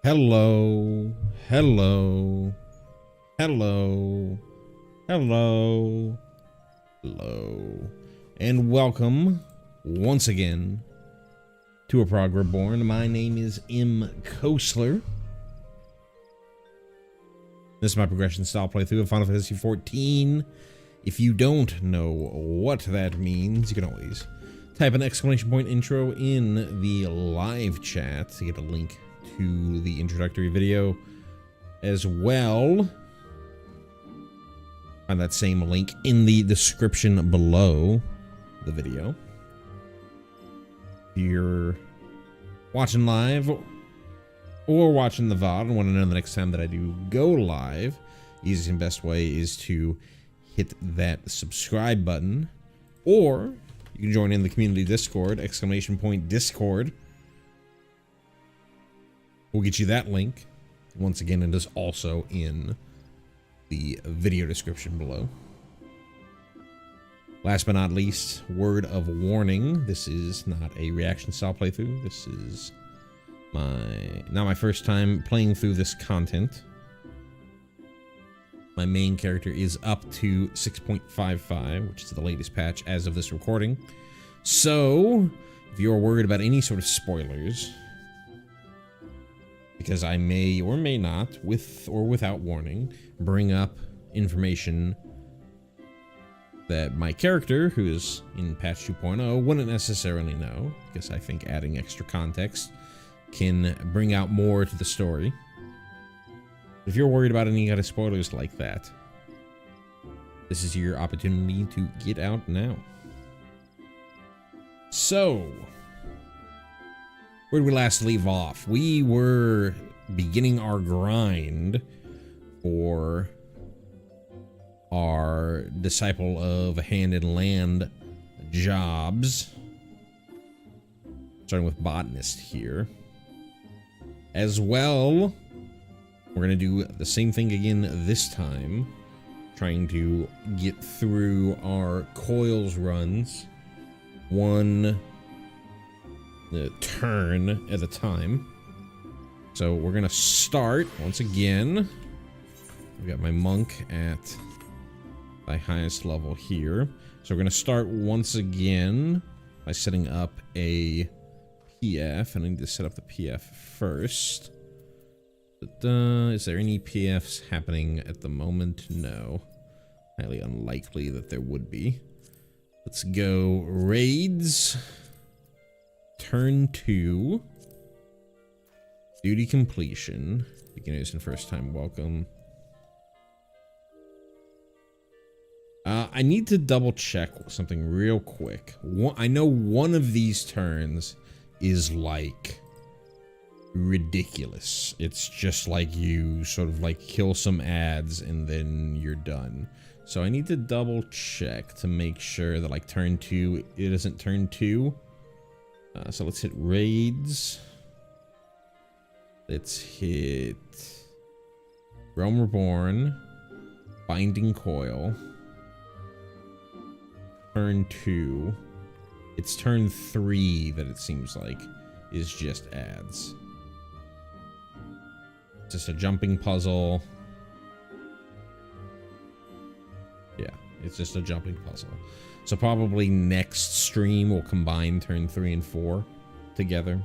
Hello, hello, hello, hello, hello, and welcome once again to a Prog Reborn. My name is M. Kosler. This is my progression style playthrough of Final Fantasy XIV. If you don't know what that means, you can always type an exclamation point intro in the live chat to get a link to the introductory video as well. Find that same link in the description below the video. If you're watching live or watching the VOD and want to know the next time that I do go live, easiest and best way is to hit that subscribe button, or you can join in the community Discord, exclamation point Discord. We'll get you that link. Once again, it is also in the video description below. Last but not least, word of warning. This is not a reaction style playthrough. This is not my first time playing through this content. My main character is up to 6.55, which is the latest patch as of this recording. So, if you're worried about any sort of spoilers, because I may or may not, with or without warning, bring up information that my character, who is in patch 2.0, wouldn't necessarily know, because I think adding extra context can bring out more to the story. If you're worried about any kind of spoilers like that, this is your opportunity to get out now. So, where did we last leave off? We were beginning our grind for our Disciple of Hand and Land jobs. Starting with Botanist here. As well, we're going to do the same thing again this time. Trying to get through our Coils runs one turn at a time. So we're gonna start once again. I've got my monk at my highest level here. So we're gonna start once again by setting up a PF, and I need to set up the PF first. But, is there any PFs happening at the moment? No. Highly unlikely that there would be. Let's go raids. Turn 2. Duty completion. Beginners and first time welcome. I need to double check something real quick. I know one of these turns is like ridiculous. It's just like you sort of like kill some ads and then you're done. So I need to double check to make sure that like turn 2, it isn't turn 2. So let's hit raids. Let's hit Prog Reborn, Binding Coil, turn 2. It's turn 3 that it seems like is just ads. Just a jumping puzzle. Yeah, it's just a jumping puzzle. So probably next stream we'll combine turn 3 and 4 together.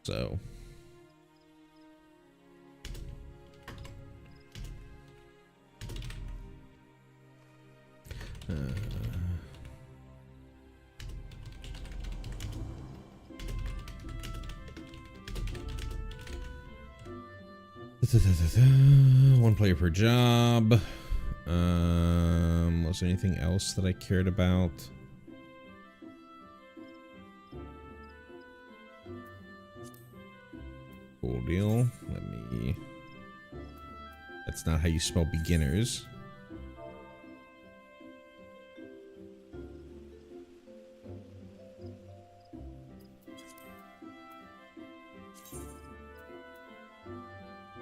So one player per job. Was there anything else that I cared about? Cool deal. Let me... That's not how you spell beginners.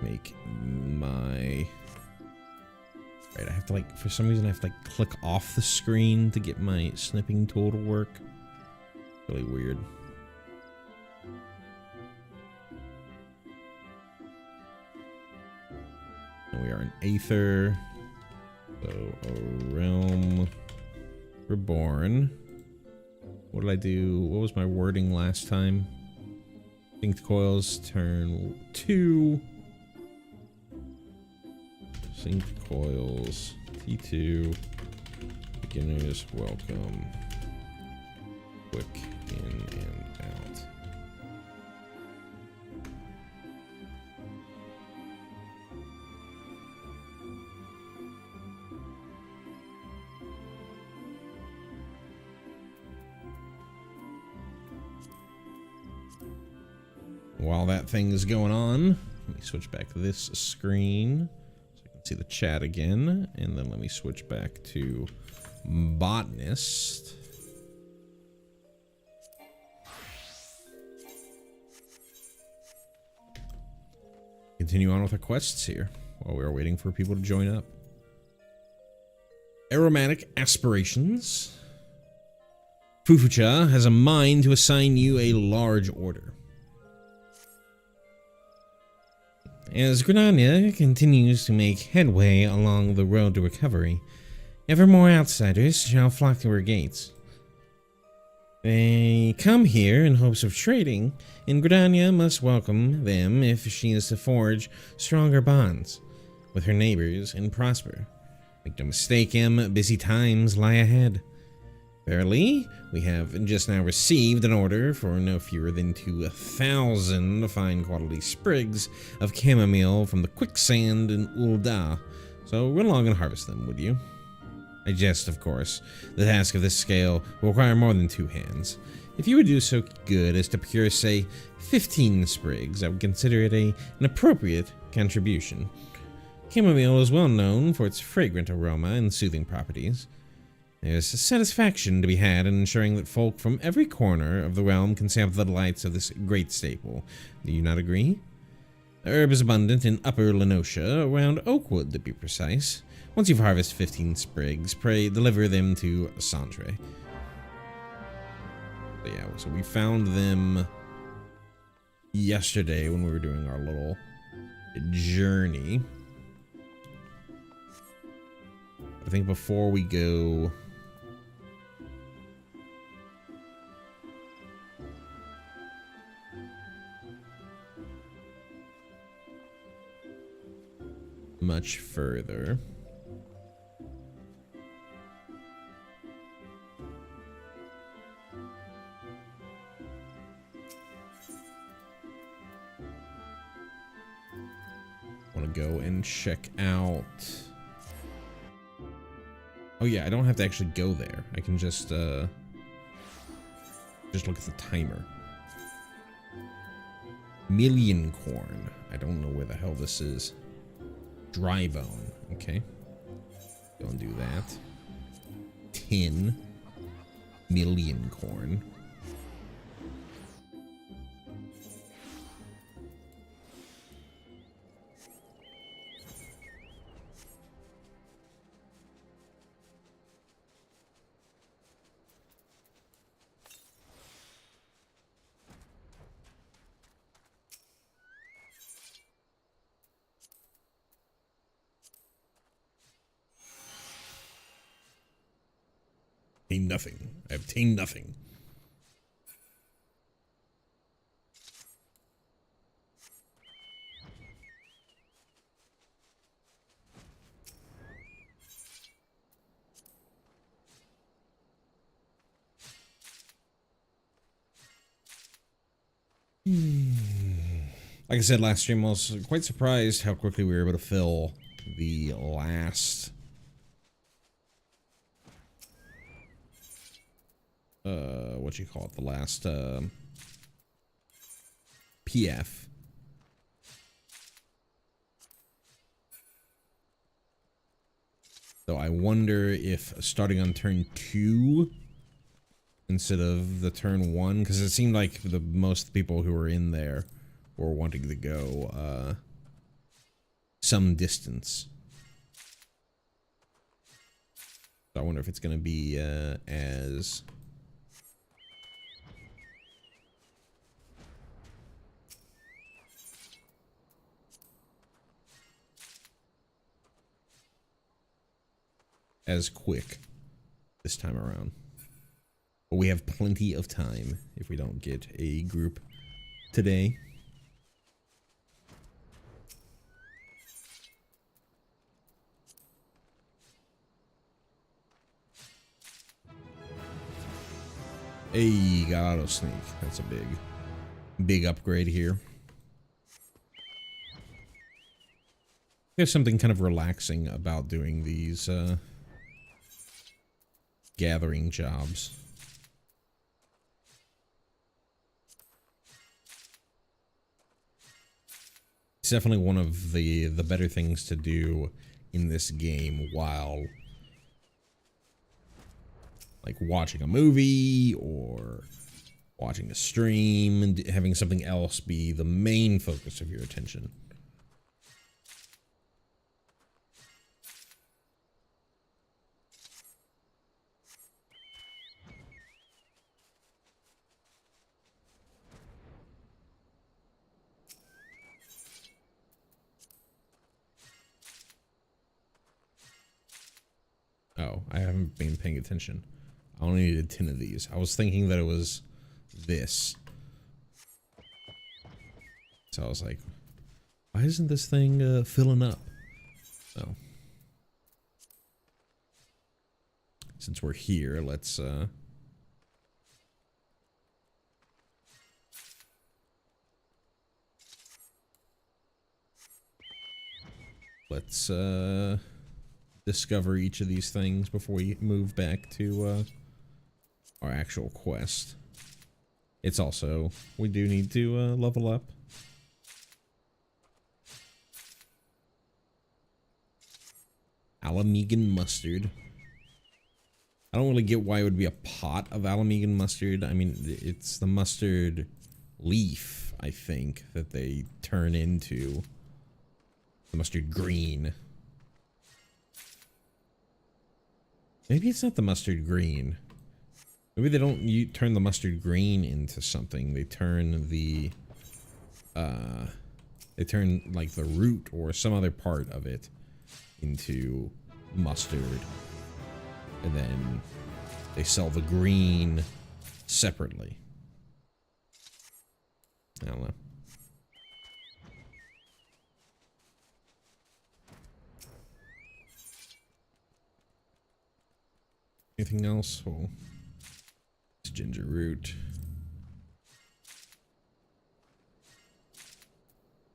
Make my... Right, I have to like, for some reason I have to like click off the screen to get my snipping tool to work. Really weird. we are an Aether. So, a Realm Reborn. What did I do? What was my wording last time? Synced Coils, turn 2. Synced Coils, T2. Beginners, welcome. Quick in and out. While that thing is going on, let me switch back to this screen so I can see the chat again, and then let me switch back to Botanist. Continue on with our quests here while we are waiting for people to join up. Aromatic Aspirations. Fufucha has a mind to assign you a large order. As Gridania continues to make headway along the road to recovery, ever more outsiders shall flock to her gates. They come here in hopes of trading, and Gridania must welcome them if she is to forge stronger bonds with her neighbors and prosper. Make no mistake, busy times lie ahead. Verily, we have just now received an order for no fewer than 2,000 fine quality sprigs of chamomile from the quicksand in Ul'dah, so run along and harvest them, would you? I jest, of course. The task of this scale will require more than 2 hands. If you would do so good as to procure, say, 15 sprigs, I would consider it an appropriate contribution. Chamomile is well known for its fragrant aroma and soothing properties. There's a satisfaction to be had in ensuring that folk from every corner of the realm can sample the delights of this great staple. Do you not agree? The herb is abundant in Upper Lenosha, around Oakwood to be precise. Once you've harvested 15 sprigs, pray deliver them to Santre. So yeah, so we found them yesterday when we were doing our little journey. I think before we go... much further. Want to go and check out... Oh yeah, I don't have to actually go there. I can just look at the timer. Million corn. I don't know where the hell this is. Dry bone. Okay. Go and do that. 10 million corn. Nothing. I obtained nothing. Like I said last stream, I was quite surprised how quickly we were able to fill the last what you call it, the last PF. So I wonder if starting on turn 2 instead of the turn 1, because it seemed like the most people who were in there were wanting to go some distance. So I wonder if it's going to be as... as quick this time around. But we have plenty of time if we don't get a group today. Hey, got auto sneak. That's a big upgrade here. There's something kind of relaxing about doing these gathering jobs. It's definitely one of the better things to do in this game while like watching a movie or watching a stream and having something else be the main focus of your attention. Oh, I haven't been paying attention. I only needed 10 of these. I was thinking that it was this. So I was like, why isn't this thing filling up? Oh. Since we're here, let's discover each of these things before we move back to our actual quest. It's also, we do need to level up. Alamegan mustard. I don't really get why it would be a pot of Alamegan mustard. I mean, it's the mustard leaf, I think, that they turn into the mustard green. Maybe it's not the mustard green. Maybe they don't turn the mustard green into something. They turn the, they turn like the root or some other part of it into mustard. And then they sell the green separately. I don't know. Anything else? Oh, it's ginger root.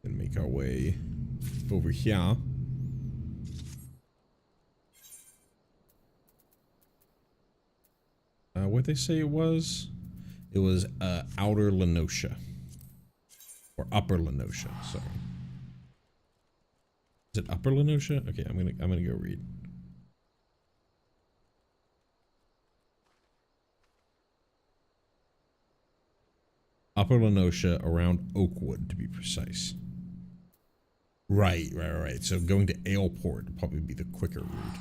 And make our way over here. What'd they say it was? It was outer Lenosha. Or upper Lenosha, sorry. Is it upper Lenosha? Okay, I'm gonna go read. Upper Lenosha around Oakwood, to be precise. Right. So going to Aleport would probably be the quicker route.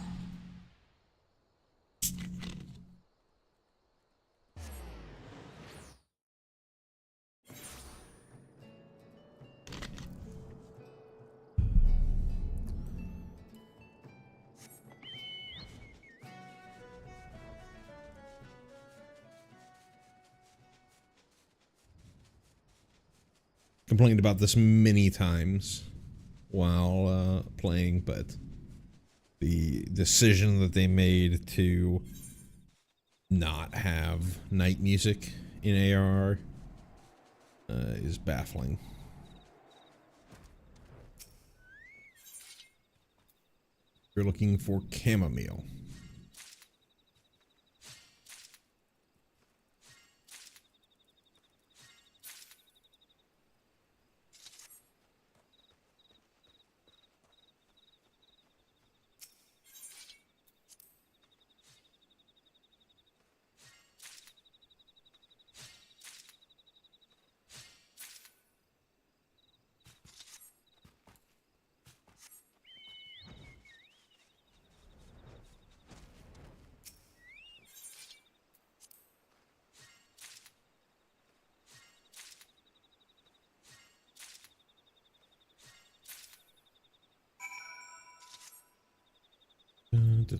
Complained about this many times while playing, but the decision that they made to not have night music in ARR is baffling. You're looking for chamomile.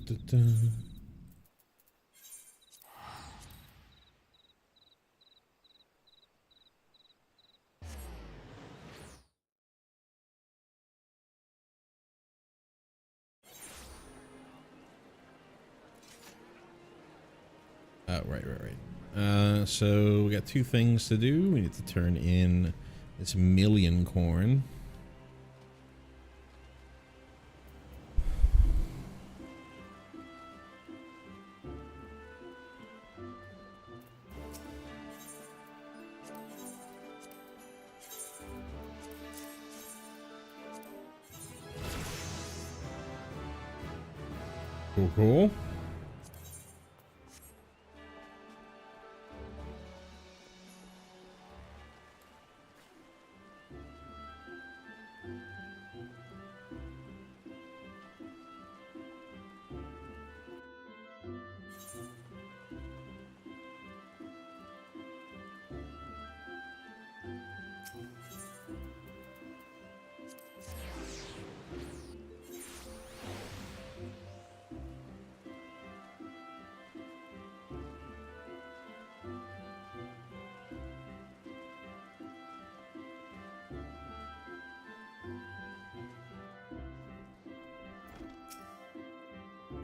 Right. So we got two things to do. We need to turn in this 1,000,000 corn. Cool.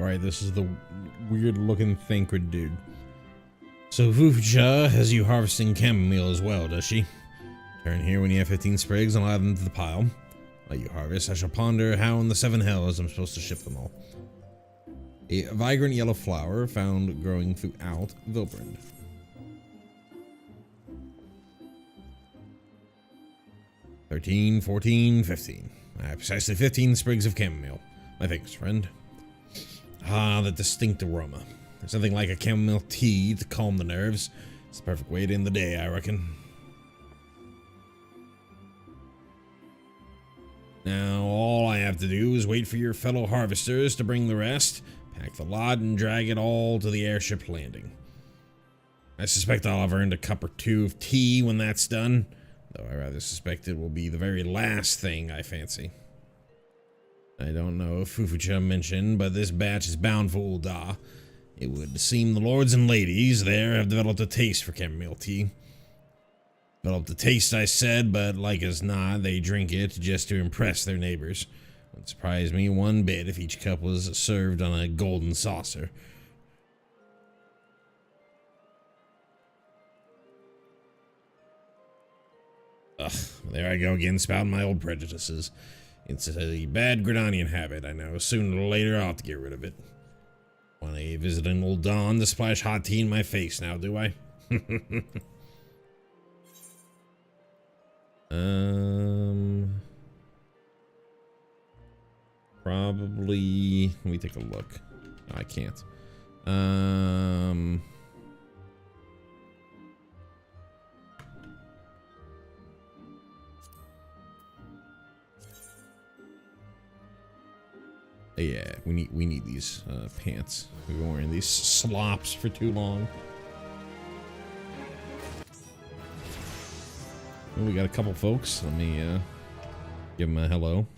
Alright, this is the weird looking Thancred dude. So Fufucha has you harvesting chamomile as well, does she? Turn here when you have 15 sprigs and I'll add them to the pile. While you harvest, I shall ponder how in the 7 hells I'm supposed to ship them all. A vibrant yellow flower found growing throughout Vilbrand. "13, 14, 15. I have precisely 15 sprigs of chamomile. My thanks, friend. Ah, the distinct aroma. There's nothing like a chamomile tea to calm the nerves. It's the perfect way to end the day, I reckon. Now, all I have to do is wait for your fellow harvesters to bring the rest, pack the lot, and drag it all to the airship landing. I suspect I'll have earned a cup or two of tea when that's done, though I rather suspect it will be the very last thing I fancy. I don't know if Fufucha mentioned, but this batch is bound for Ul'dah. It would seem the lords and ladies there have developed a taste for chamomile tea. Developed a taste, I said, but like as not, they drink it just to impress their neighbors. Wouldn't surprise me one bit if each cup was served on a golden saucer. Ugh, there I go again, spouting my old prejudices. It's a bad Gridanian habit, I know. Sooner or later, I'll have to get rid of it. When I visit an old Dawn to splash hot tea in my face now, do I? Probably... Let me take a look. Oh, I can't. Yeah, we need these pants. We've been wearing these slops for too long. Well, we got a couple folks. Let me give them a hello.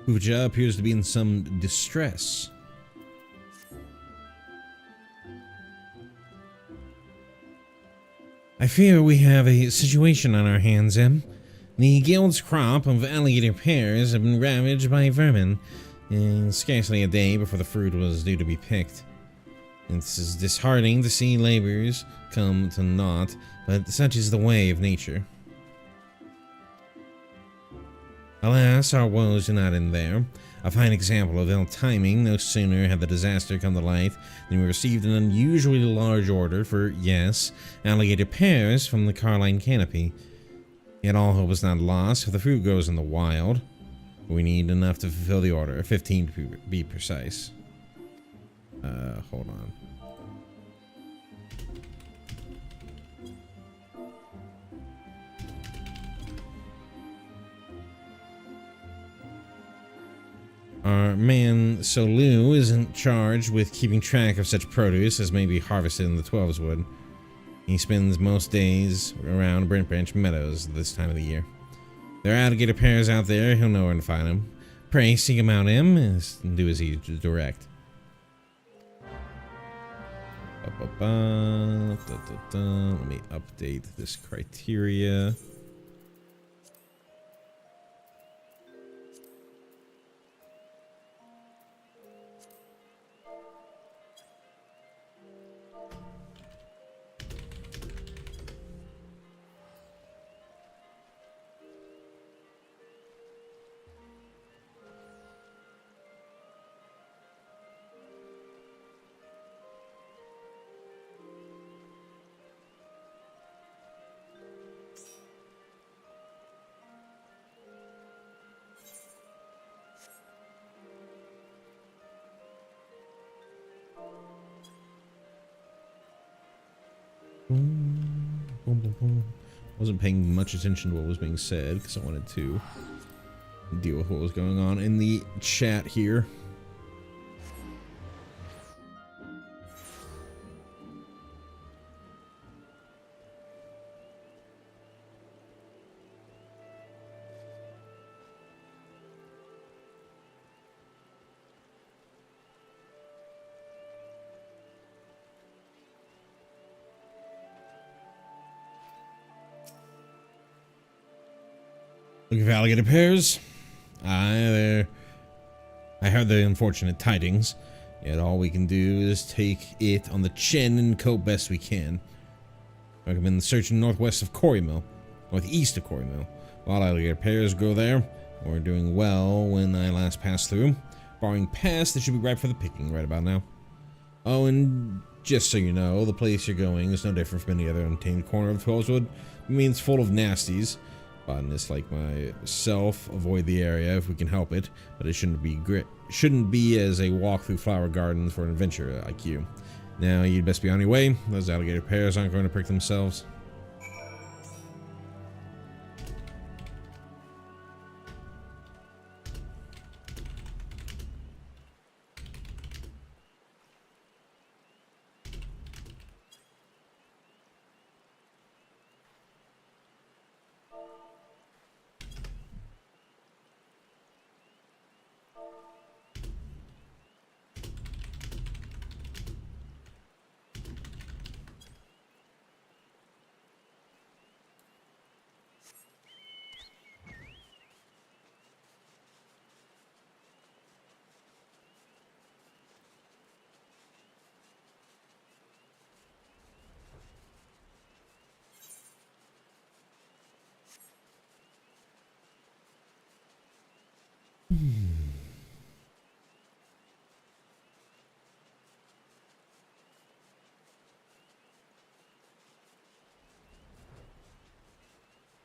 Fufucha appears to be in some distress. I fear we have a situation on our hands, Em. The guild's crop of alligator pears have been ravaged by vermin, and scarcely a day before the fruit was due to be picked. It's disheartening to see labors come to naught, but such is the way of nature. Alas, our woes do not end there. A fine example of ill timing. No sooner had the disaster come to light than we received an unusually large order for, yes, alligator pears from the Carline Canopy. Yet all hope is not lost if the fruit grows in the wild. We need enough to fulfill the order, 15 to be precise. Hold on. Our man Solu isn't charged with keeping track of such produce as may be harvested in the 12s would. He spends most days around Brent Branch Meadows this time of the year. There are alligator pairs out there, he'll know where to find them. Pray seek him out him and do as he direct. Let me update this criteria. Wasn't paying much attention to what was being said because I wanted to deal with what was going on in the chat here. Looking for alligator pairs? I heard the unfortunate tidings. Yet all we can do is take it on the chin and cope best we can. Recommend searching northwest of Quarry Mill, northeast of Quarry Mill. Wild alligator pairs grow there. We're doing well when I last passed through. Barring past, they should be ripe for the picking right about now. Oh, and just so you know, the place you're going is no different from any other untamed corner of Coilswood. It means full of nasties. Botanists like myself avoid the area if we can help it, but it shouldn't be as a walk through flower gardens for an adventurer like you. Now you'd best be on your way. Those alligator pairs aren't going to prick themselves.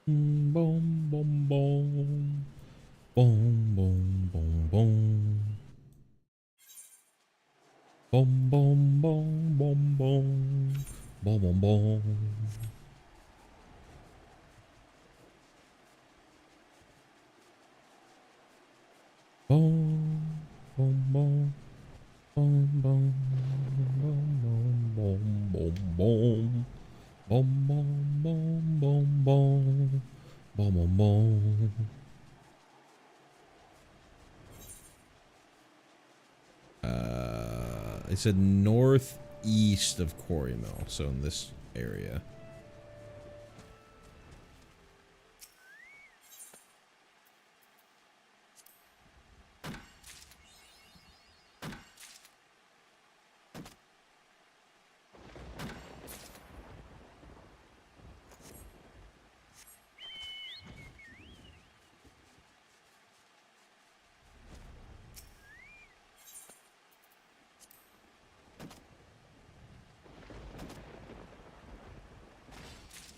Boom, boom, boom. Boom, boom, boom, boom. Boom, boom, boom, boom, boom. Boom, boom, boom. Boom, boom, boom. Boom, boom, boom, boom, boom, boom, boom. Boom, boom, boom, boom, boom. Boom, boom, boom. It said northeast of Quarry Mill, so in this area.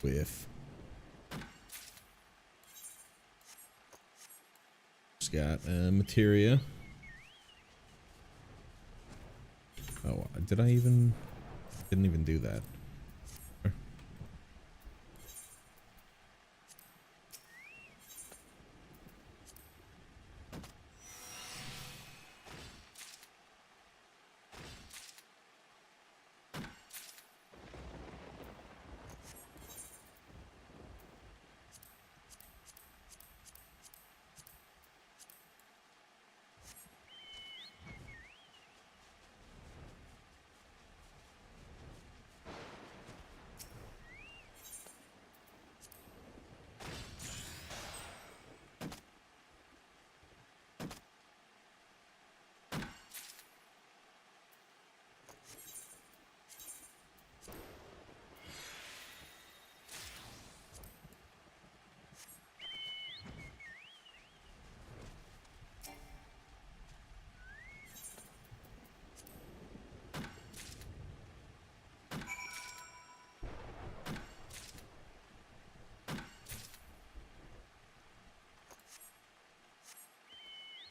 With just got materia. Oh, Did I even... Didn't even do that.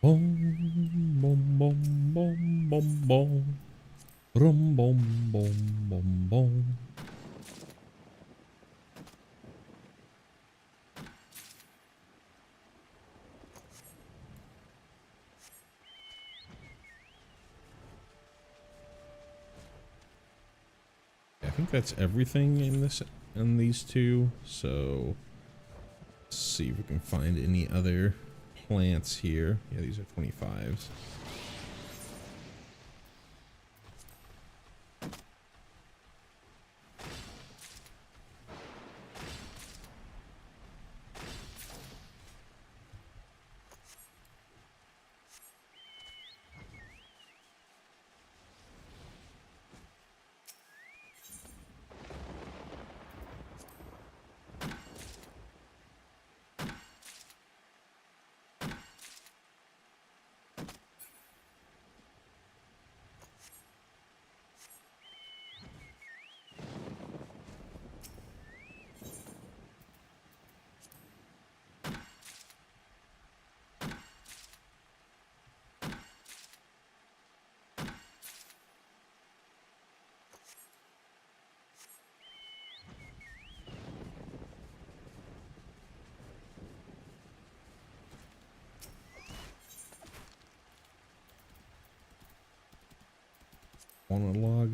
Boom, boom, boom, boom, boom, boom. Boom, boom, boom, boom, boom. I think that's everything in this, in these two. So let's see if we can find any other plants here. Yeah, these are 25s. On a log.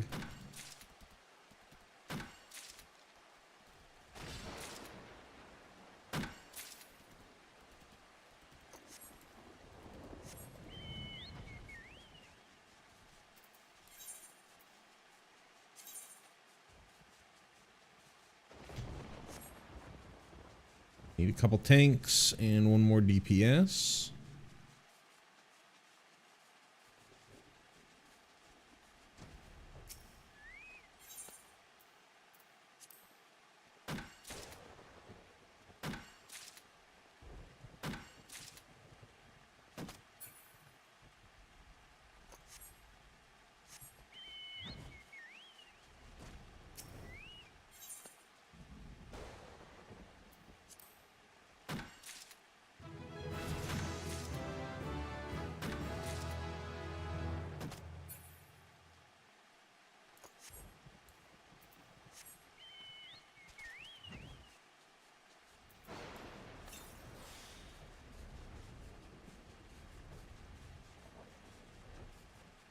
Need a couple tanks and one more DPS.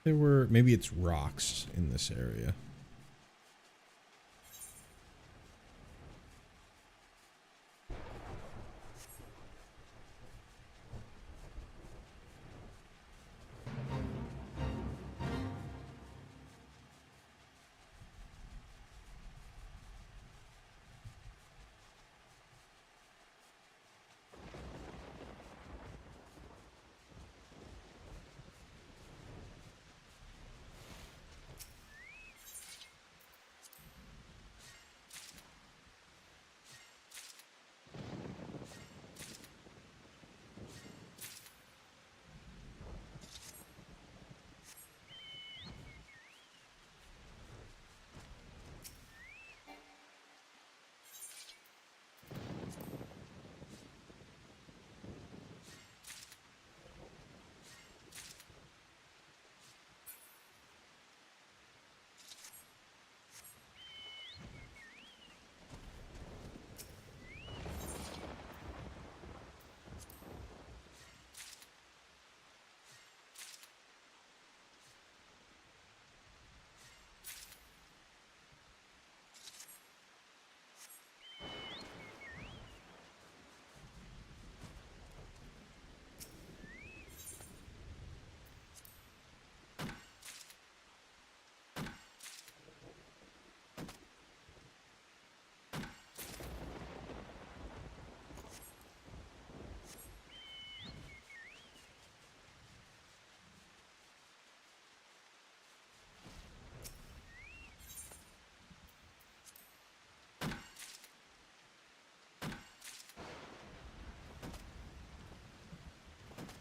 There were, maybe it's rocks in this area.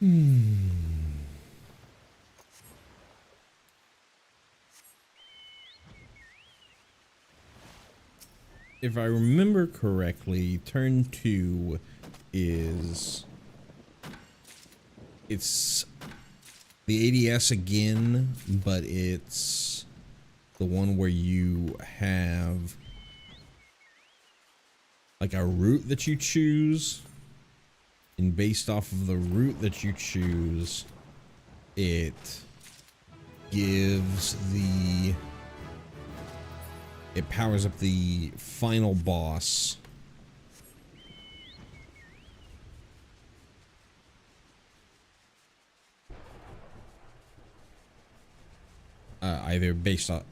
If I remember correctly, turn 2 is... It's the ADS again, but it's the one where you have like a route that you choose, and based off of the route that you choose, it gives the... It powers up the final boss. Either based on...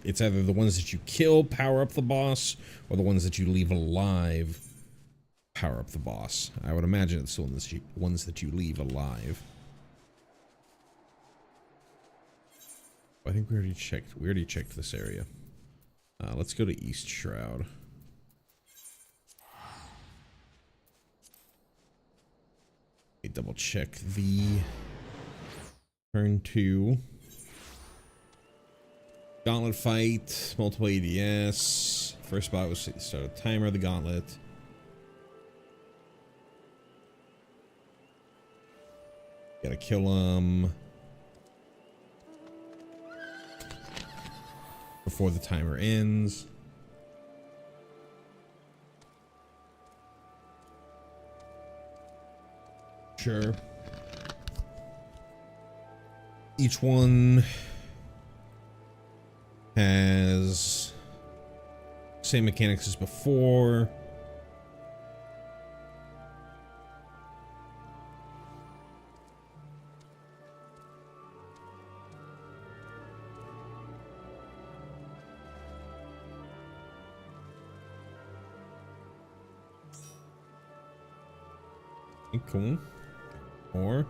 It's either the ones that you kill power up the boss, or the ones that you leave alive power up the boss. I would imagine it's the ones that you leave alive. I think we already checked. We already checked this area. Let's go to East Shroud. Let me double check the turn 2. Gauntlet fight, multiple ADS. First spot was start a timer of the gauntlet. Gotta kill him before the timer ends. Sure. Each one has same mechanics as before. Cool. Or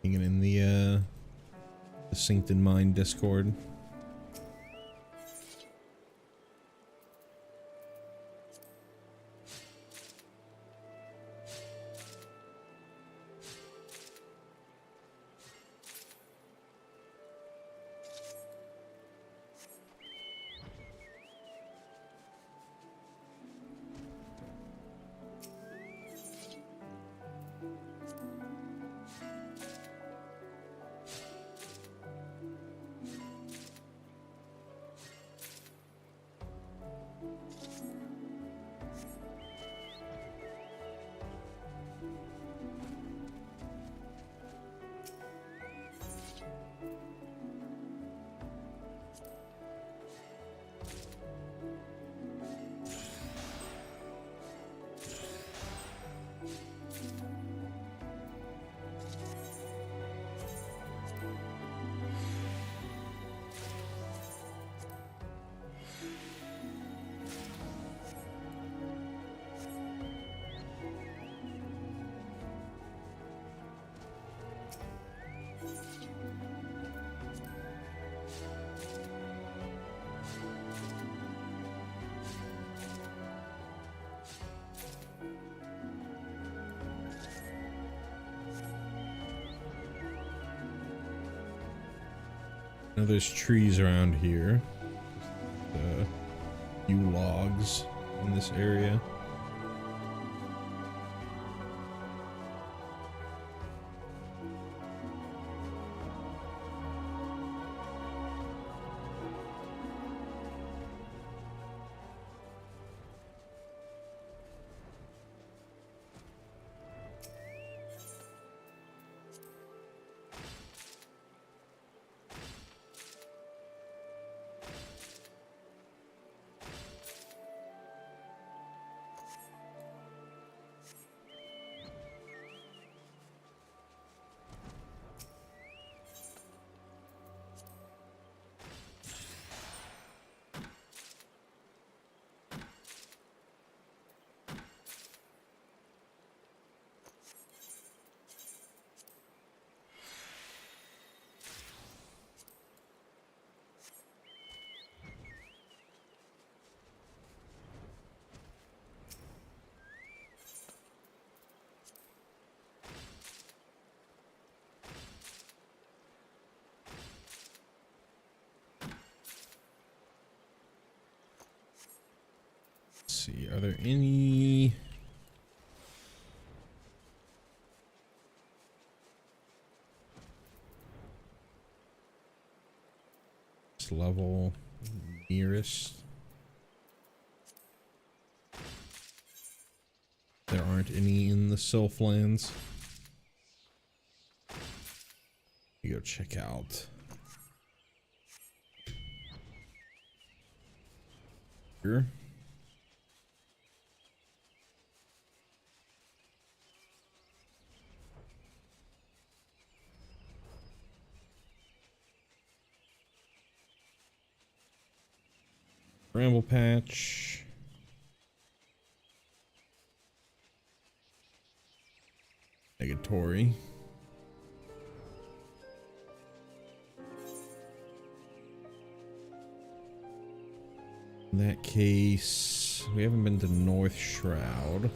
hanging in the Synced in Mind Discord. Now there's trees around here. A few logs in this area. See, are there any this level nearest? There aren't any in the Sylphlands. You go check out here. Bramble patch. Negatory. In that case, we haven't been to North Shroud.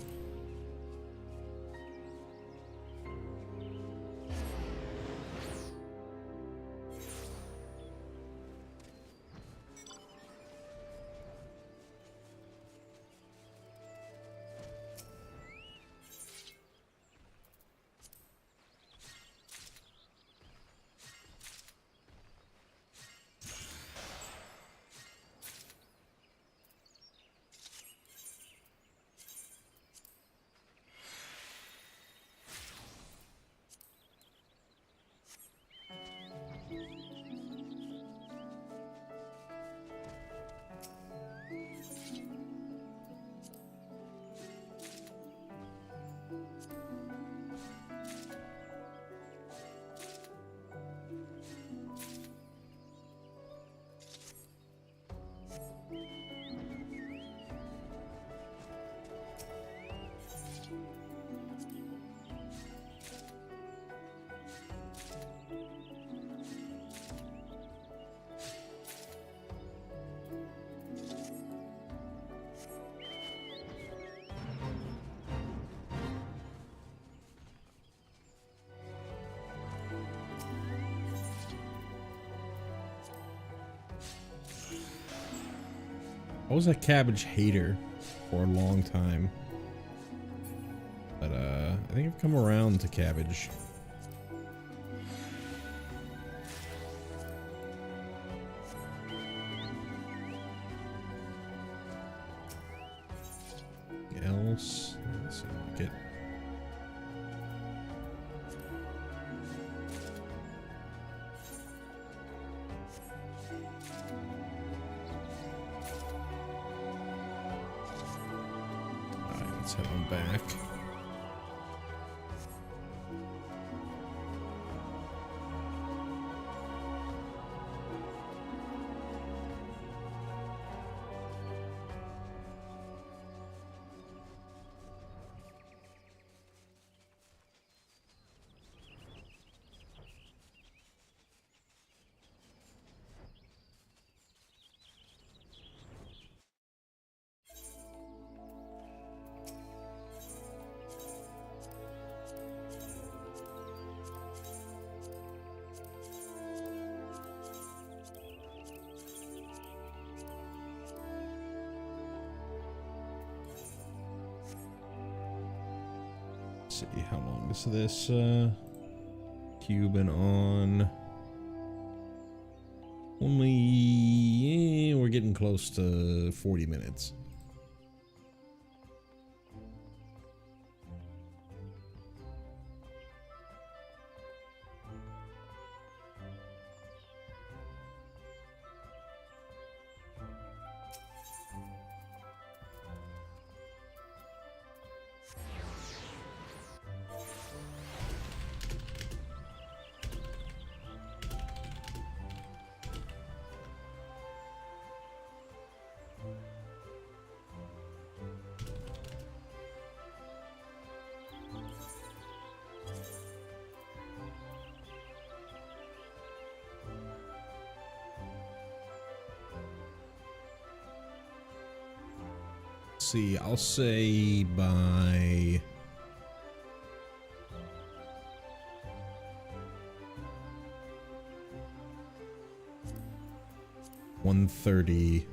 I was a cabbage hater for a long time, but I think I've come around to cabbage. Anything else? Let's see, get. Let's head on back. see, how long is this Cuban on? Only, we're getting close to 40 minutes. See, I'll say by 1:30.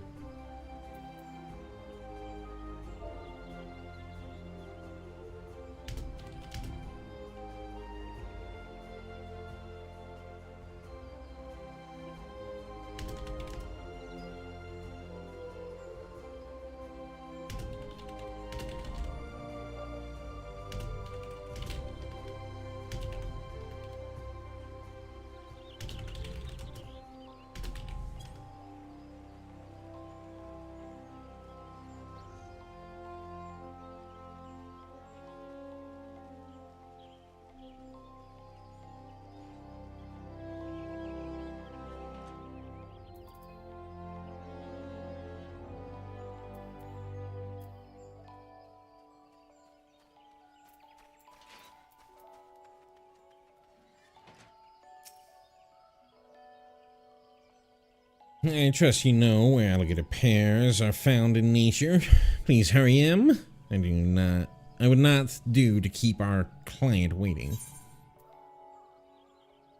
I trust you know where alligator pears are found in nature. Please hurry him. I would not do to keep our client waiting.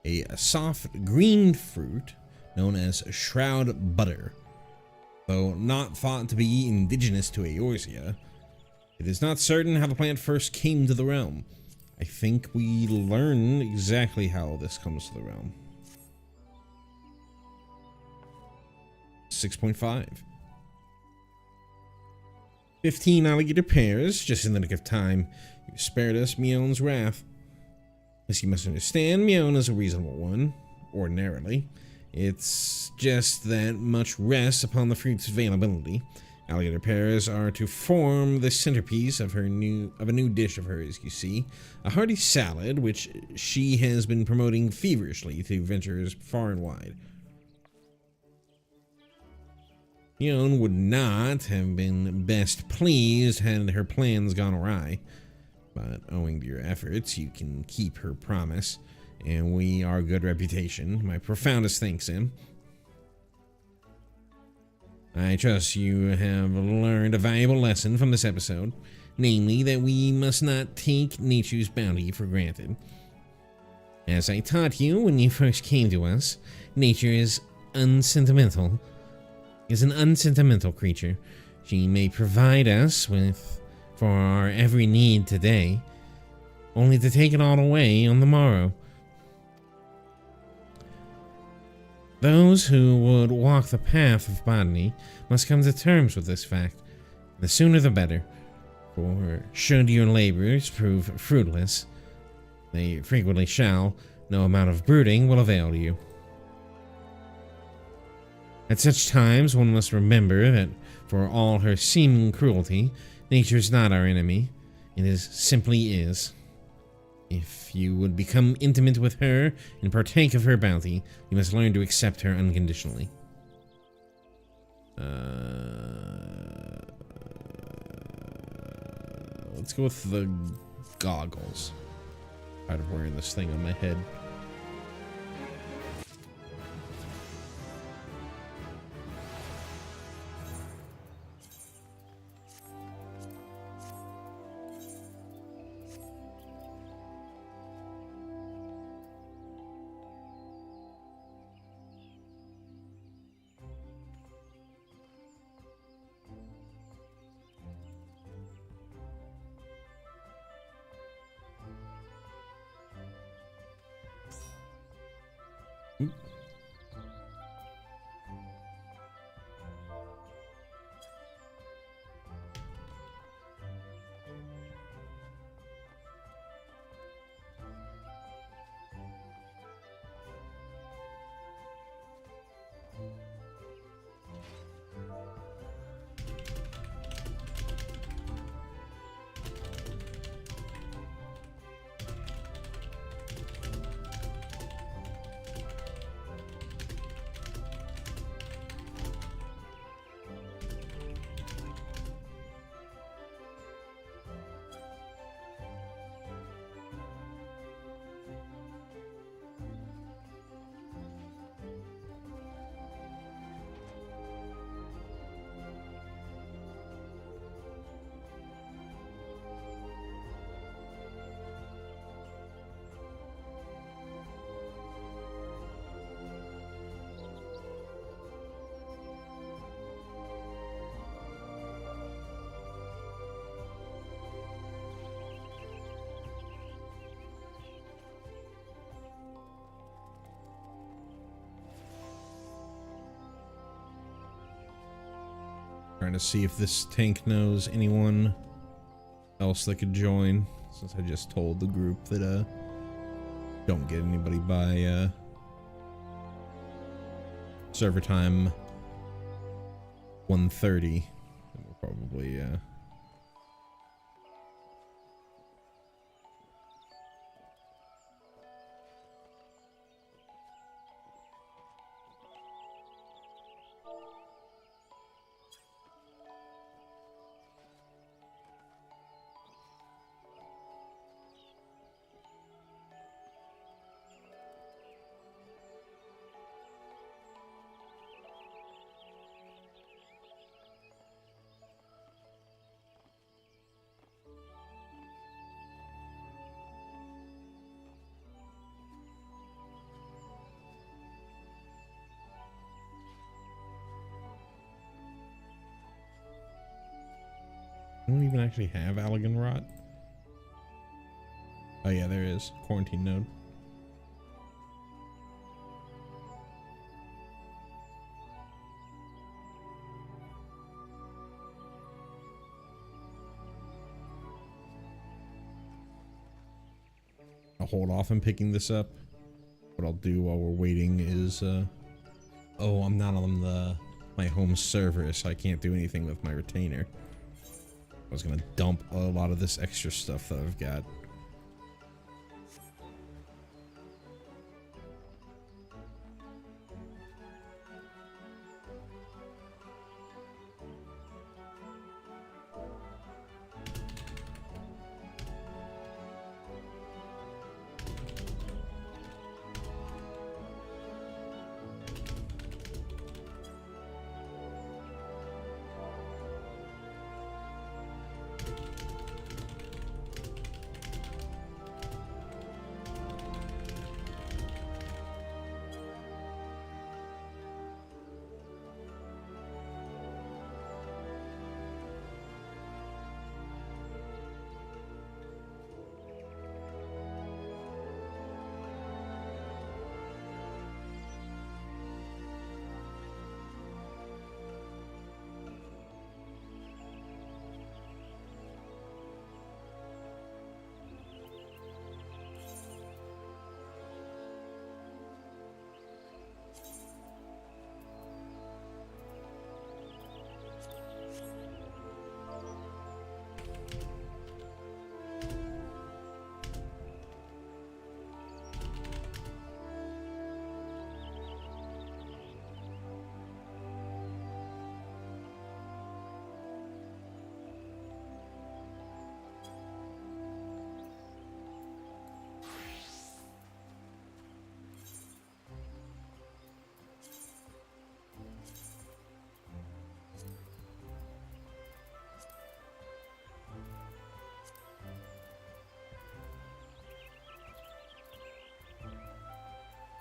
A soft green fruit known as shroud butter. Though not thought to be indigenous to Eorzea, it is not certain how the plant first came to the realm. I think we learn exactly how this comes to the realm. 6.5. 15 alligator pears, just in the nick of time. You spared us Mion's wrath. As you must understand, Mion is a reasonable one, ordinarily. It's just that much rests upon the fruit's availability. Alligator pears are to form the centerpiece of a new dish of hers, you see. A hearty salad, which she has been promoting feverishly to venturers far and wide. Mion would not have been best pleased had her plans gone awry, but owing to your efforts, you can keep her promise, and we are good reputation. My profoundest thanks, Em. I trust you have learned a valuable lesson from this episode, namely that we must not take nature's bounty for granted. As I taught you when you first came to us, nature is an unsentimental creature. She may provide us for our every need today, only to take it all away on the morrow. Those who would walk the path of botany must come to terms with this fact. The sooner the better, for should your labors prove fruitless, they frequently shall, no amount of brooding will avail you. At such times, one must remember that for all her seeming cruelty, nature is not our enemy. It simply is. If you would become intimate with her and partake of her bounty, you must learn to accept her unconditionally. Let's go with the goggles. Tired of wearing this thing on my head. Trying to see if this tank knows anyone else that could join, since I just told the group that don't get anybody by server time 1:30. We'll probably I don't even actually have Allegan Rot. Oh yeah, there is. Quarantine node. I'll hold off on picking this up. What I'll do while we're waiting is, oh, I'm not on my home server, so I can't do anything with my retainer. I was gonna dump a lot of this extra stuff that I've got.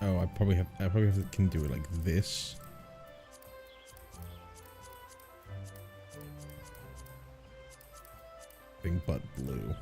Oh, I probably can do it like this. Thing but blue.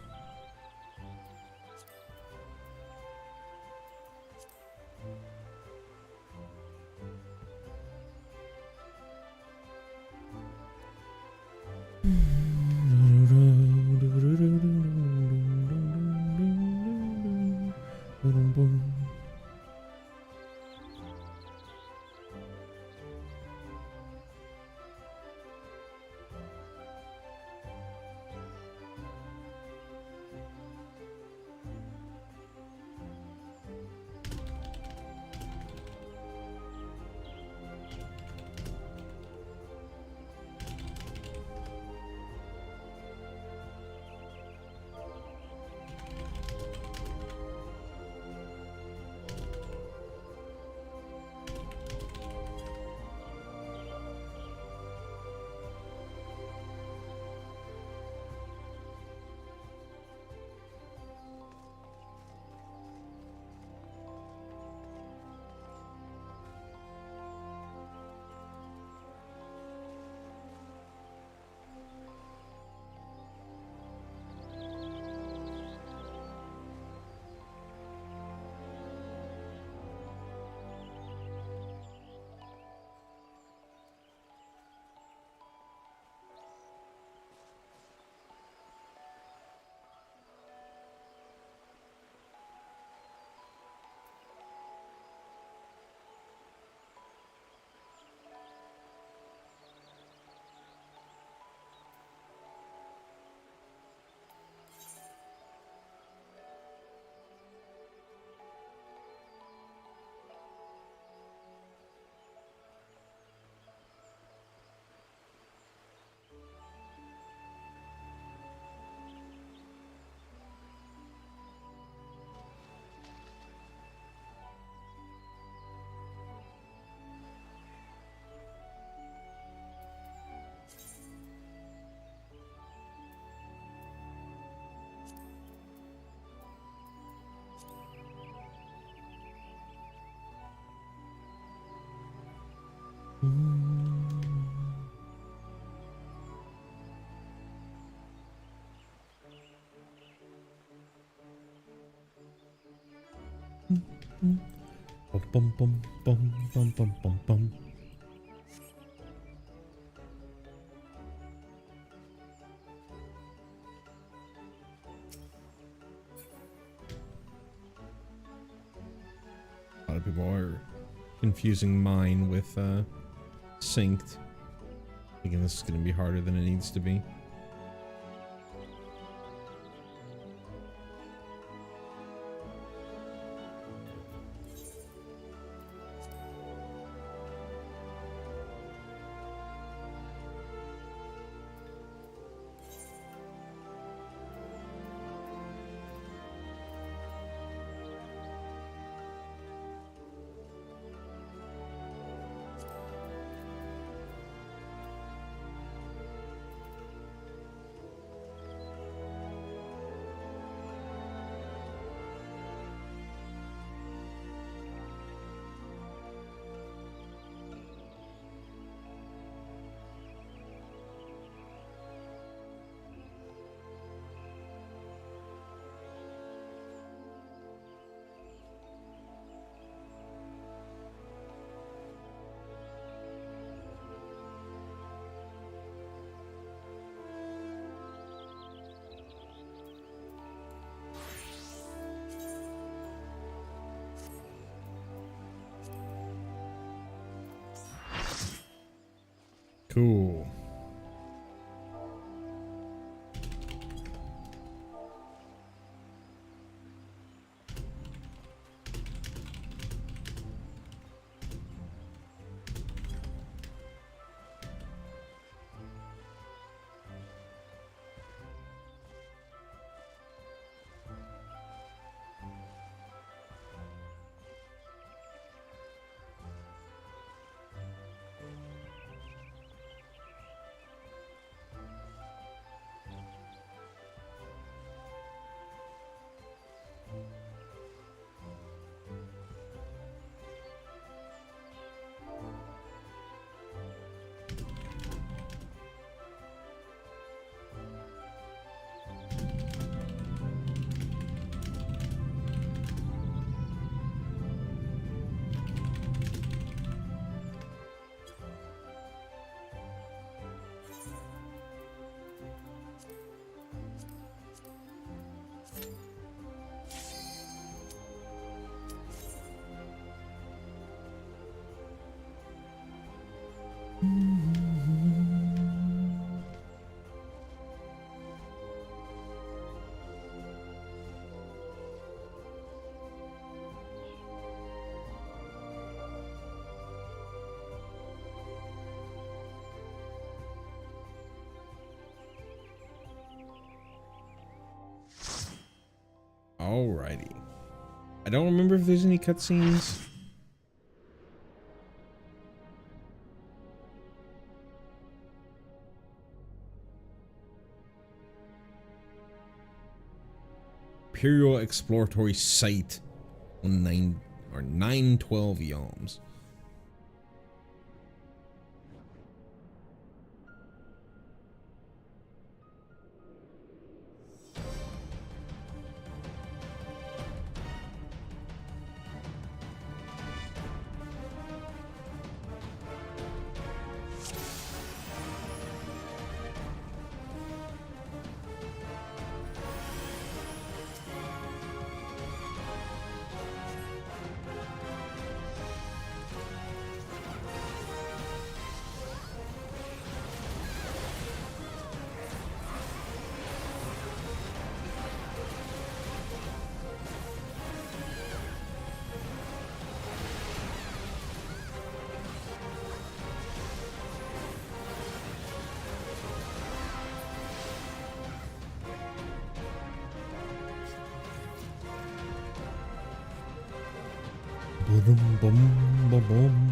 bum bum bum bum bum bum bum. A lot of people are confusing mine with synced. Thinking this is going to be harder than it needs to be. Cool. Alrighty. I don't remember if there's any cutscenes. Imperial Exploratory Site on 912 Yalms. Boom, boom, boom, boom.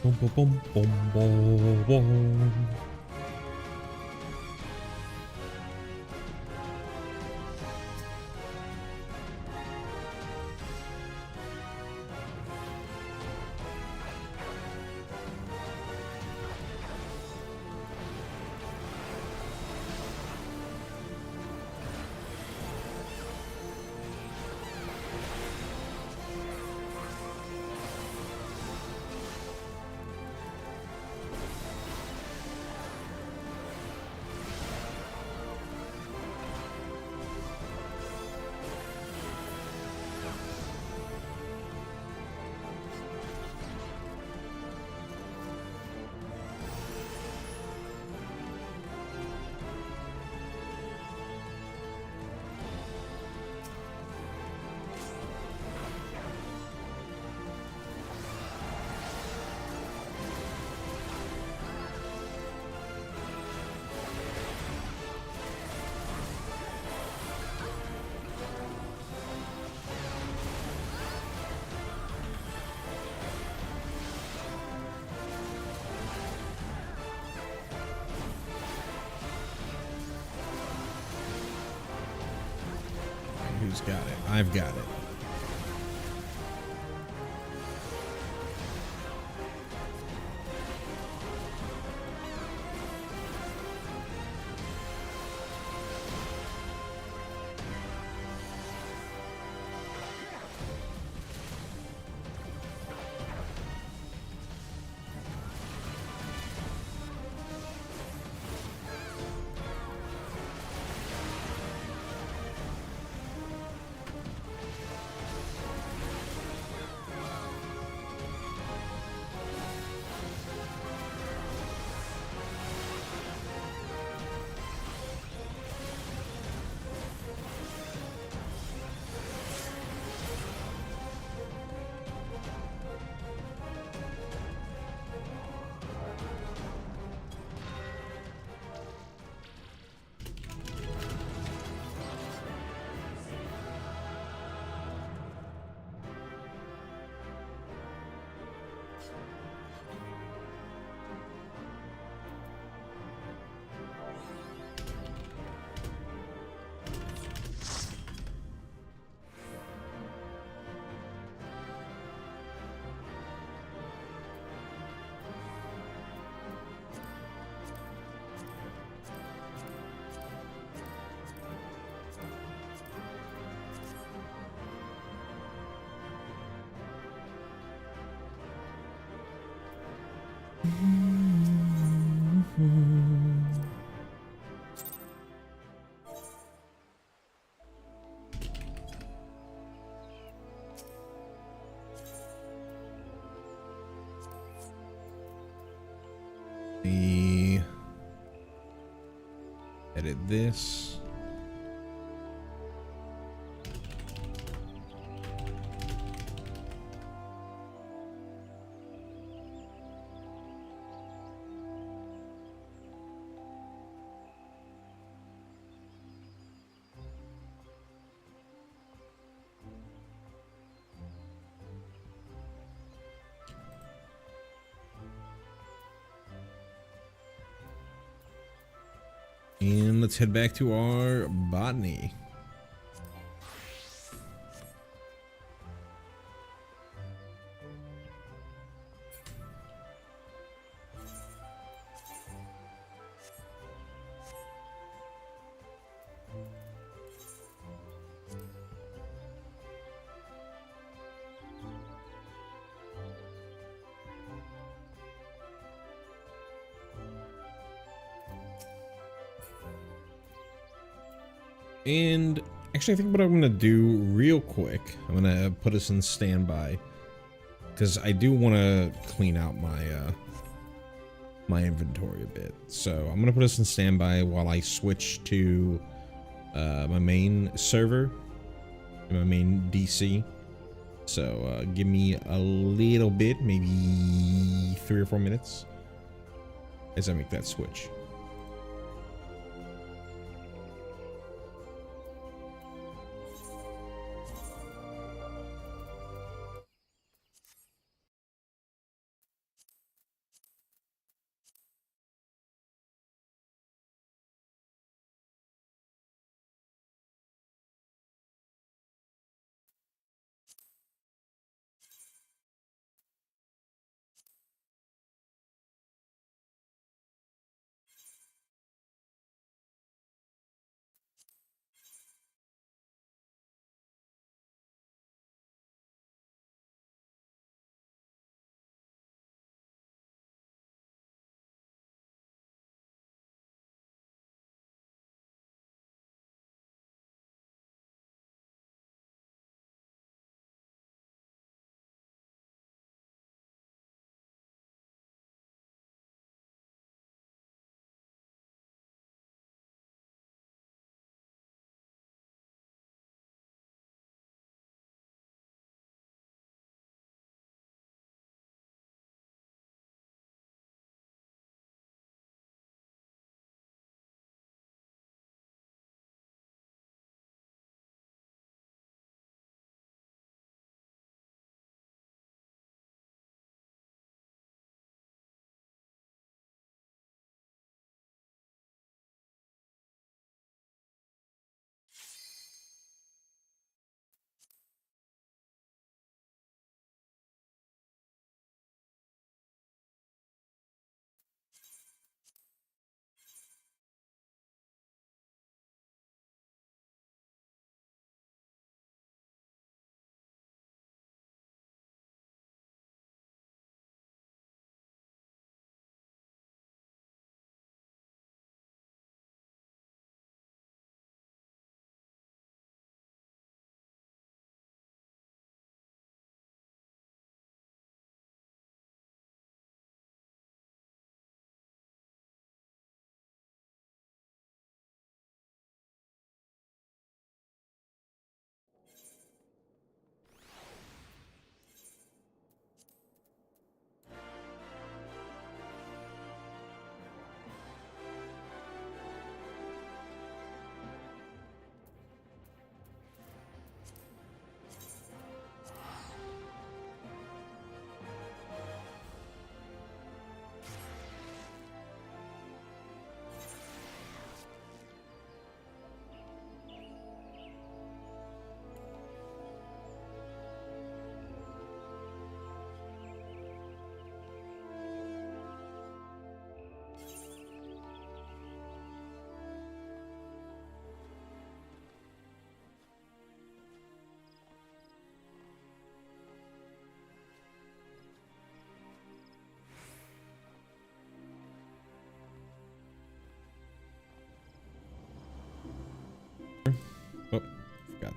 Boom, boom, boom, boom, boom, boom. Who's got it? I've got it. Edit this. And let's head back to our botany. And actually, I think what I'm gonna do real quick, I'm gonna put us in standby because I do want to clean out my my inventory a bit. So I'm gonna put us in standby while I switch to my main server, my main DC. So give me a little bit, maybe 3 or 4 minutes, as I make that switch.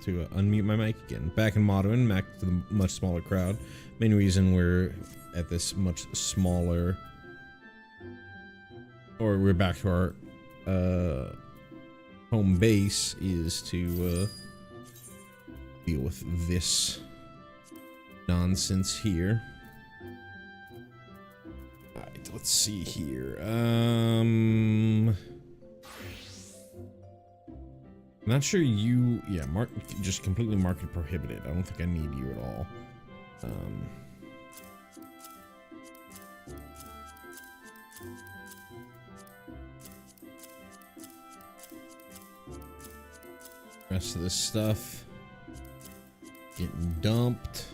forgot to unmute my mic again. Back in Modern, back to the much smaller crowd. Main reason we're at this much smaller, or we're back to our home base, is to deal with this nonsense here. Alright, let's see here. I'm not sure you, yeah, just completely market prohibited. I don't think I need you at all. Rest of this stuff getting dumped.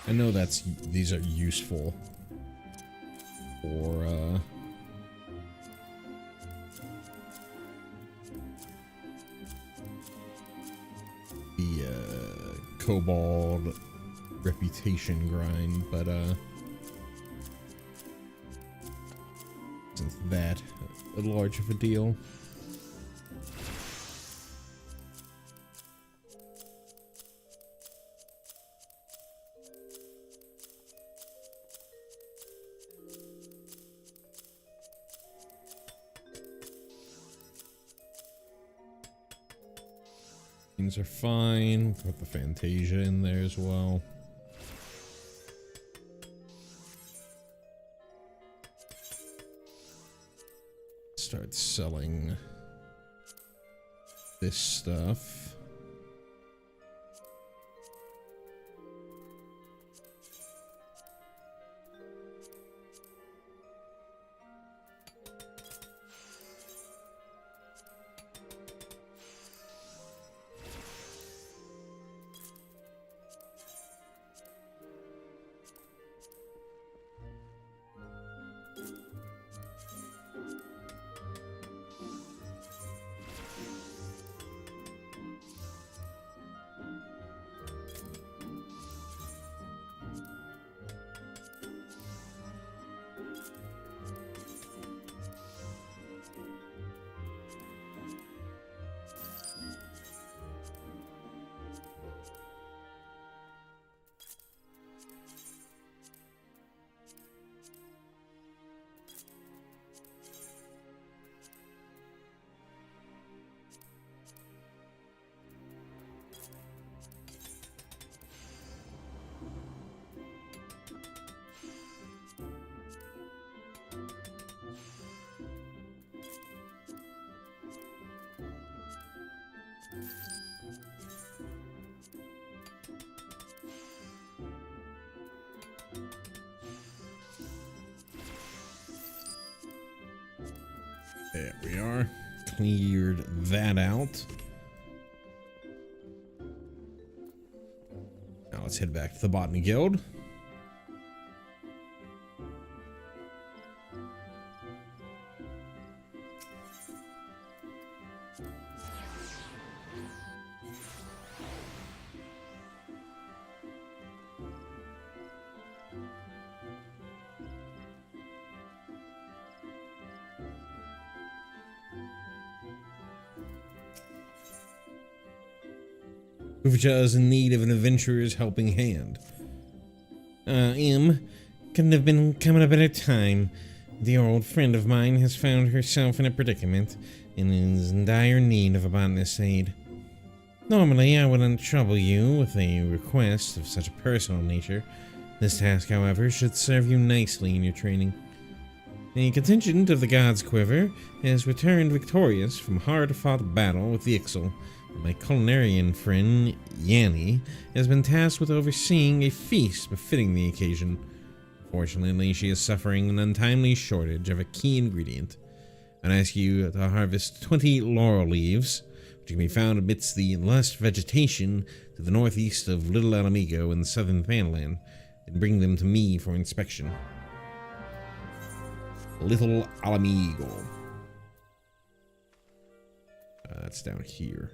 I know these are useful for the Kobold reputation grind, but isn't that large of a deal? Things are fine. Put the Fantasia in there as well. Start selling this stuff. There we are. Cleared that out. Now let's head back to the Botany Guild. Uvaja is in need of an adventurer's helping hand. Couldn't have been coming a better time. The old friend of mine has found herself in a predicament and is in dire need of a botanist's aid. Normally, I wouldn't trouble you with a request of such a personal nature. This task, however, should serve you nicely in your training. A contingent of the God's Quiver has returned victorious from a hard-fought battle with the Ixal. My culinarian friend, Yanni, has been tasked with overseeing a feast befitting the occasion. Fortunately, she is suffering an untimely shortage of a key ingredient. I'd ask you to harvest 20 laurel leaves, which can be found amidst the lush vegetation to the northeast of Little Alamigo in the southern Panland, and bring them to me for inspection. Little Alamigo. That's down here.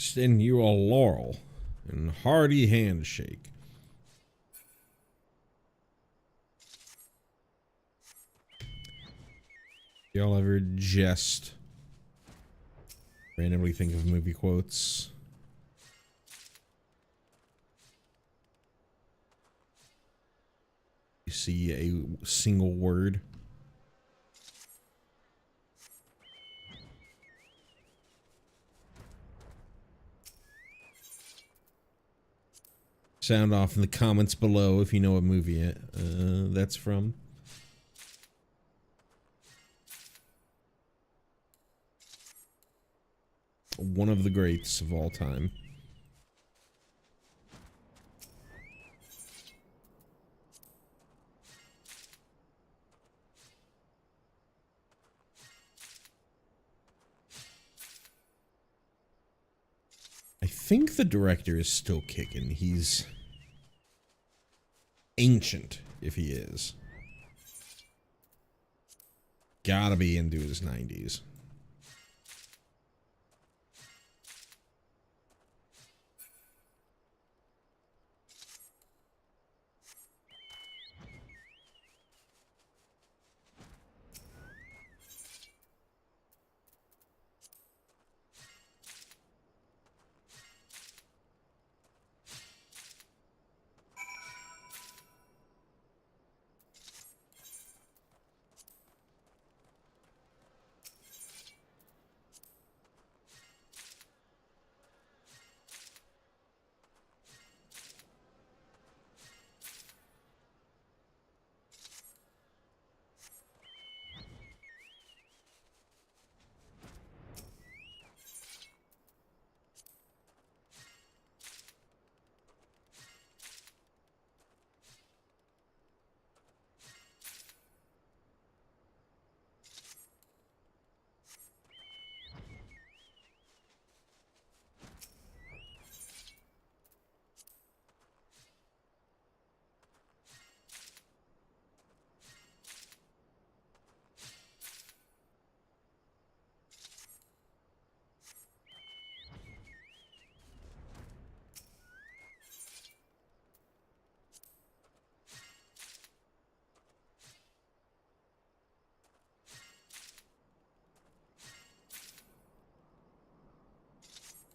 Extend you a laurel and hearty handshake. Y'all ever just randomly think of movie quotes? You see a single word. Sound off in the comments below if you know what movie that's from. One of the greats of all time. I think the director is still kicking. He's ancient, if he is. Gotta be into his 90s.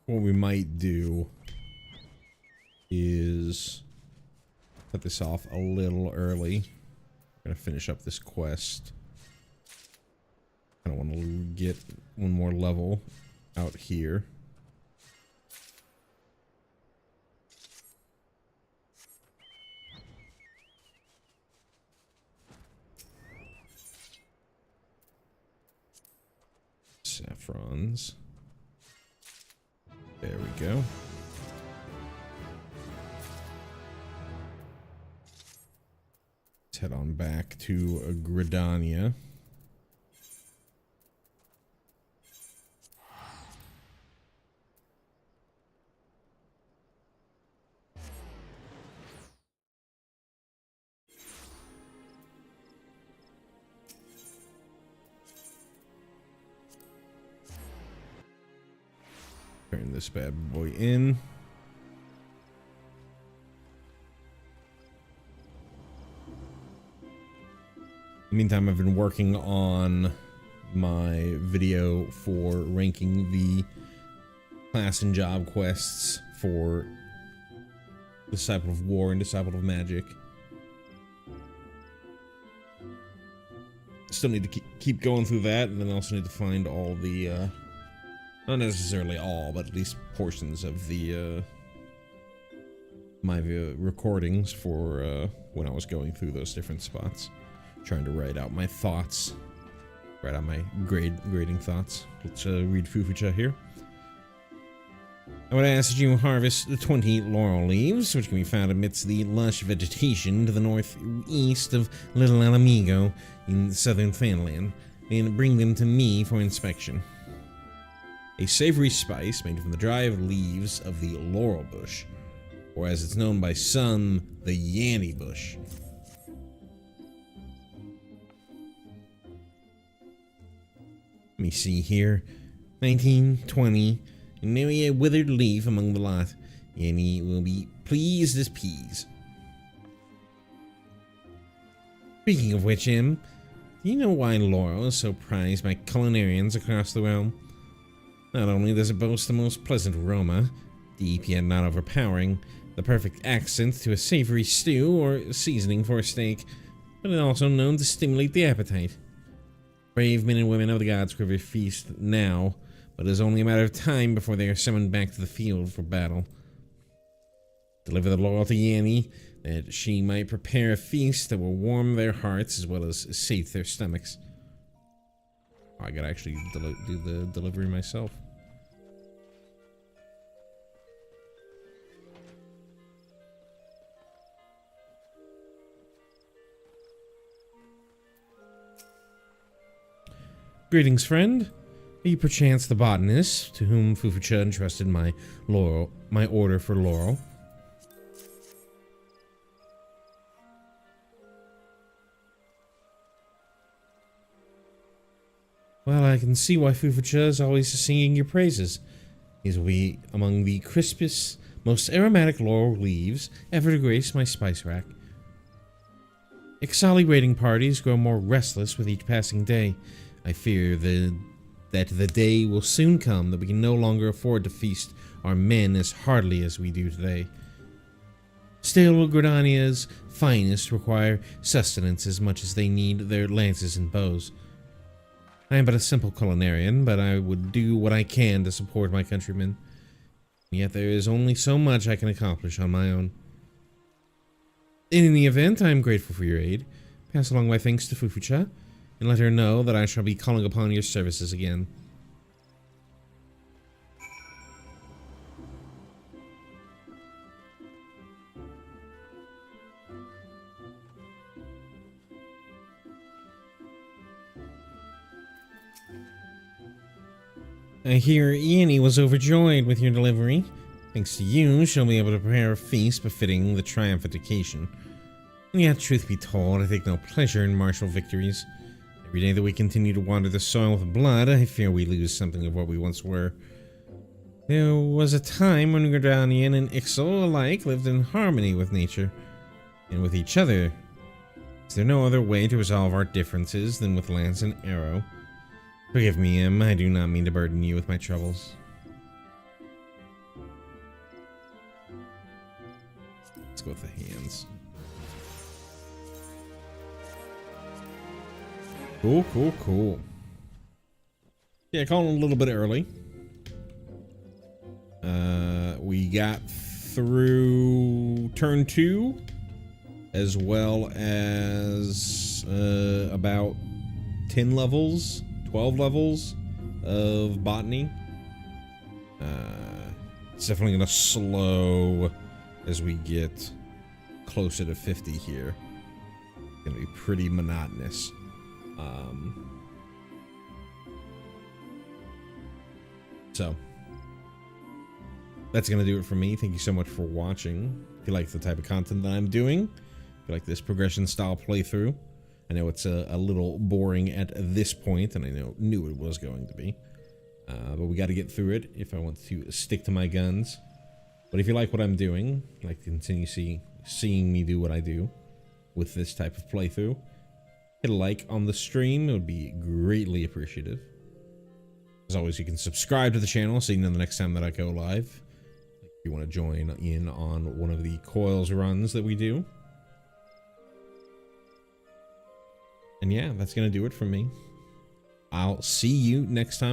What we might do is cut this off a little early. I'm gonna finish up this quest. I don't want to get one more level out here. Saffrons. There we go. Let's head on back to Gridania. Turn this bad boy in. Meantime, I've been working on my video for ranking the class and job quests for Disciple of War and Disciple of Magic. Still need to keep going through that, and then I also need to find all the, not necessarily all, but at least portions of the, my recordings for, when I was going through those different spots. Trying to write out my thoughts. Write out my grading thoughts. Let's, read Fufucha here. I would ask that you harvest the 20 laurel leaves, which can be found amidst the lush vegetation to the northeast of Little Alamigo in southern Fanland, and bring them to me for inspection. A savory spice made from the dried leaves of the laurel bush, or as it's known by some, the Yanny bush. Let me see here. 19, 20. And maybe a withered leaf among the lot. Yanny will be pleased as peas. Speaking of which, Em, do you know why laurel is so prized by culinarians across the realm? Not only does it boast the most pleasant aroma, deep yet not overpowering, the perfect accent to a savory stew or seasoning for a steak, but it's also known to stimulate the appetite. Brave men and women of the God's River feast now, but it is only a matter of time before they are summoned back to the field for battle. Deliver the laurel to Yanny, that she might prepare a feast that will warm their hearts as well as sate their stomachs. Oh, I gotta actually do the delivery myself. Greetings, friend. Are you perchance the botanist to whom Fufucha entrusted my order for laurel? Well, I can see why Fufucha is always singing your praises. These will be among the crispest, most aromatic laurel leaves ever to grace my spice rack. Ixali raiding parties grow more restless with each passing day. I fear that the day will soon come that we can no longer afford to feast our men as heartily as we do today. Stale Gridania's finest require sustenance as much as they need their lances and bows. I am but a simple culinarian, but I would do what I can to support my countrymen. Yet there is only so much I can accomplish on my own. In the event, I am grateful for your aid. Pass along my thanks to Fufucha, and let her know that I shall be calling upon your services again. I hear Yanny was overjoyed with your delivery. Thanks to you, she'll be able to prepare a feast befitting the triumphant occasion. And yet, truth be told, I take no pleasure in martial victories. Every day that we continue to wander the soil with blood, I fear we lose something of what we once were. There was a time when Gridanian and Ixal alike lived in harmony with nature, and with each other. Is there no other way to resolve our differences than with lance and arrow? Forgive me, Em, I do not mean to burden you with my troubles. Let's go with the hands. Cool, cool, cool. Yeah, calling a little bit early. We got through turn 2, as well as about 10 levels, 12 levels of botany. It's definitely gonna slow as we get closer to 50 here. It's gonna be pretty monotonous. So that's gonna do it for me. Thank you so much for watching. If you like the type of content that I'm doing, if you like this progression style playthrough, I know it's a little boring at this point, and I knew it was going to be. But we got to get through it if I want to stick to my guns. But if you like what I'm doing, like to continue seeing me do what I do with this type of playthrough, hit a like on the stream. It would be greatly appreciative. As always, you can subscribe to the channel so you know the next time that I go live. If you want to join in on one of the Coils runs that we do. And yeah, that's going to do it from me. I'll see you next time.